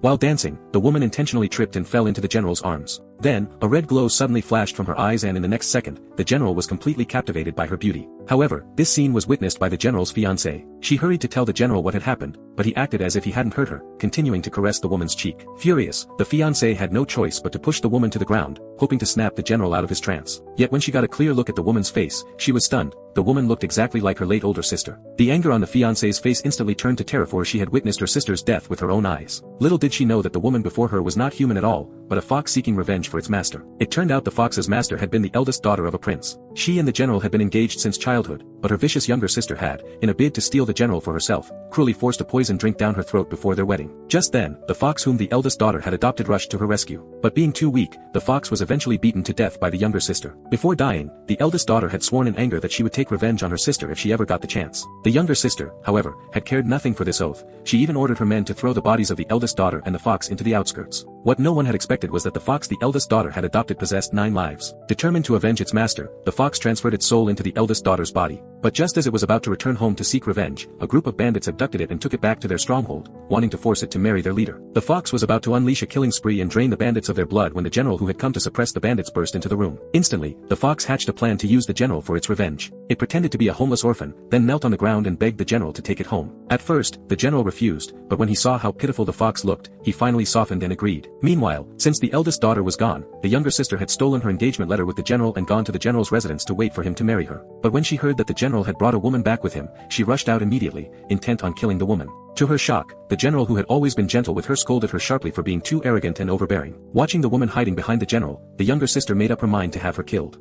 While dancing, the woman intentionally tripped and fell into the general's arms. Then, a red glow suddenly flashed from her eyes and in the next second, the general was completely captivated by her beauty. However, this scene was witnessed by the general's fiancée. She hurried to tell the general what had happened, but he acted as if he hadn't heard her, continuing to caress the woman's cheek. Furious, the fiancée had no choice but to push the woman to the ground, hoping to snap the general out of his trance. Yet when she got a clear look at the woman's face, she was stunned. The woman looked exactly like her late older sister. The anger on the fiancé's face instantly turned to terror, for she had witnessed her sister's death with her own eyes. Little did she know that the woman before her was not human at all, but a fox seeking revenge for its master. It turned out the fox's master had been the eldest daughter of a prince. She and the general had been engaged since childhood, but her vicious younger sister had, in a bid to steal the general for herself, cruelly forced a poison drink down her throat before their wedding. Just then, the fox whom the eldest daughter had adopted rushed to her rescue. But being too weak, the fox was eventually beaten to death by the younger sister. Before dying, the eldest daughter had sworn in anger that she would take revenge on her sister if she ever got the chance. The younger sister, however, had cared nothing for this oath. She even ordered her men to throw the bodies of the eldest daughter and the fox into the outskirts. What no one had expected was that the fox the eldest daughter had adopted possessed 9 lives. Determined to avenge its master, the fox transferred its soul into the eldest daughter's body. But just as it was about to return home to seek revenge, a group of bandits abducted it and took it back to their stronghold, wanting to force it to marry their leader. The fox was about to unleash a killing spree and drain the bandits of their blood when the general who had come to suppress the bandits burst into the room. Instantly, the fox hatched a plan to use the general for its revenge. It pretended to be a homeless orphan, then knelt on the ground and begged the general to take it home. At first, the general refused, but when he saw how pitiful the fox looked, he finally softened and agreed. Meanwhile, since the eldest daughter was gone, the younger sister had stolen her engagement letter with the general and gone to the general's residence to wait for him to marry her. But when she heard that the general had brought a woman back with him, she rushed out immediately, intent on killing the woman. To her shock, the general who had always been gentle with her scolded her sharply for being too arrogant and overbearing. Watching the woman hiding behind the general, the younger sister made up her mind to have her killed.